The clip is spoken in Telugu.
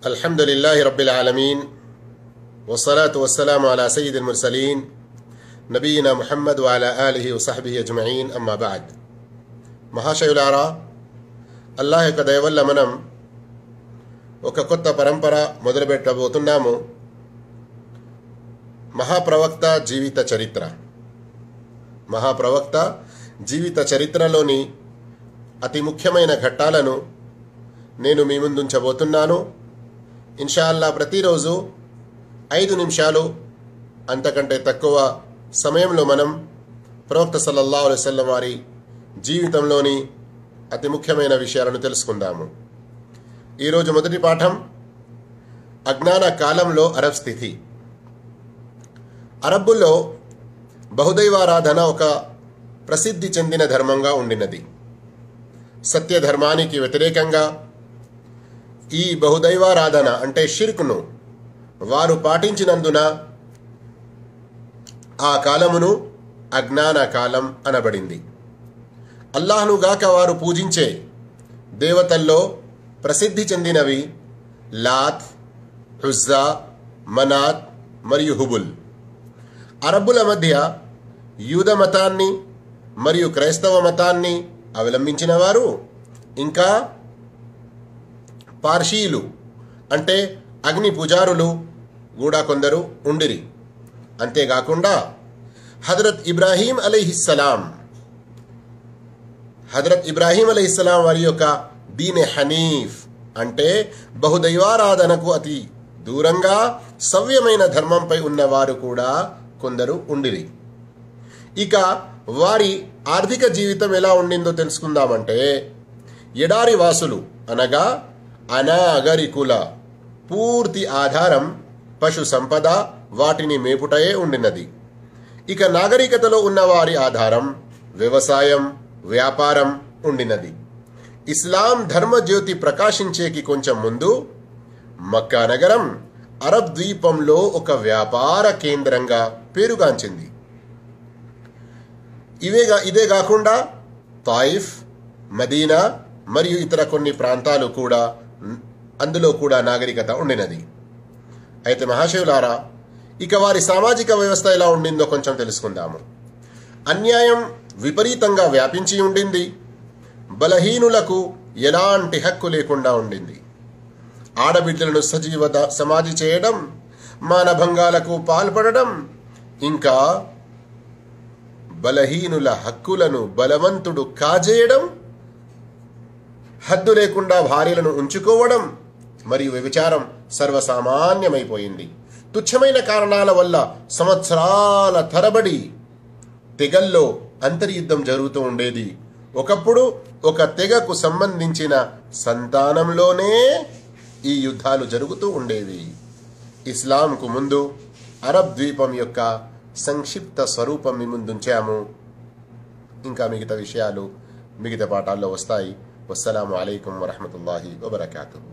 अल्हम्दुलिल्लाहि रब्बिल आलमीन वस्सलातु वस्सलामु अला सय्यिदिल मुरसलीन नबीना मुहम्मद व अला आलिहि व सहबिहि अज्मईन अम्मा बाद। మహాశయులారా, అల్లాహ్ యొక్క దయ వల్ల మనం ఒక కొత్త పరంపర మొదలుపెట్టబోతున్నాము. మహాప్రవక్త జీవిత చరిత్ర. మహాప్రవక్త జీవిత చరిత్రలోని అతి ముఖ్యమైన ఘట్టాలను నేను మీ ముందుంచబోతున్నాను. ఇన్షాల్లా ప్రతిరోజు 5 నిమిషాలు అంతకంటే తక్కువ సమయంలో మనం ప్రవక్త సల్లల్లాహు అలైహి వసల్లం వారి జీవితంలోని అతి ముఖ్యమైన విషయాలను తెలుసుకుందాము. ఈరోజు మొదటి పాఠం అజ్ఞాన కాలంలో అరబ్ స్థితి. అరబ్బుల్లో బహుదైవారాధన ఒక ప్రసిద్ధి చెందిన ధర్మంగా ఉండినది. సత్య ధర్మానికి వ్యతిరేకంగా ఈ బహుదైవారాధన అంటే షిర్క్ను వారు పాటించినందున ఆ కాలమును అజ్ఞాన కాలం అనబడింది. అల్లాహ్ను గాక వారు పూజించే దేవతల్లో ప్రసిద్ధి చెందినవి లాత్, ఉజ్జా, మనాత్ మరియు హుబుల్. అరబ్బుల మధ్య యూద మతాన్ని మరియు క్రైస్తవ మతాన్ని అవలంబించిన వారు ఇంకా పార్షీలు అంటే అగ్ని పూజారులు కూడా కొందరు ఉండిరి. అంతేకాకుండా హజరత్ ఇబ్రాహీం అలైహిస్సలాం వారి యొక్క దీన్ హనీఫ్ అంటే బహుదైవారాధనకు అతి దూరంగా సవ్యమైన ధర్మంపై ఉన్నవారు కూడా కొందరు ఉండిరి. ఇక వారి ఆర్థిక జీవితం ఎలా ఉండిందో తెలుసుకుందామంటే, ఎడారి వాసులు అనగా అనాగరికుల పూర్తి ఆధారం పశు సంపద, వాటిని మేపుటయే ఉండినది. ఇక నాగరికతలో ఉన్నవారి ఆధారం వ్యవసాయం, వ్యాపారం ఉండినది. ఇస్లాం ధర్మజ్యోతి ప్రకాశించేకి కొంచెం ముందు మక్కా నగరం అరబ్ ద్వీపంలో ఒక వ్యాపార కేంద్రంగా పేరుగాంచింది. ఇదే కాకుండా తాయిఫ్, మదీనా మరియు ఇతర కొన్ని ప్రాంతాలు కూడా అందులో కూడా నాగరికత ఉండినది. అయితే మహాశయులారా, ఇక వారి సామాజిక వ్యవస్థ ఎలా ఉండిందో కొంచెం తెలుసుకుందాము. అన్యాయం విపరీతంగా వ్యాపించి ఉండింది. బలహీనులకు ఎలాంటి హక్కు లేకుండా ఉండింది. ఆడబిడ్డలను సజీవ సమాధి చేయడం, మానభంగాలకు పాల్పడడం, ఇంకా బలహీనుల హక్కులను బలవంతుడు కాజేయడం, హద్దు లేకుండా భార్యలను ఉంచుకోవడం మరియు వ్యభిచారం సర్వసామాన్యమైపోయింది. తుచ్చమైన కారణాల వల్ల సంవత్సరాల తరబడి తెగల్లో అంతర్యుద్ధం జరుగుతూ ఉండేది. ఒకప్పుడు ఒక తెగకు సంబంధించిన సంతానంలోనే ఈ యుద్ధాలు జరుగుతూ ఉండేవి. ఇస్లాంకు ముందు అరబ్ ద్వీపం యొక్క సంక్షిప్త స్వరూపం మీ ముందుంచాము. ఇంకా మిగతా విషయాలు మిగతా పాఠాల్లో వస్తాయి. వస్సలాము అలైకుం వరహమతుల్లాహి వబరకాతుహు.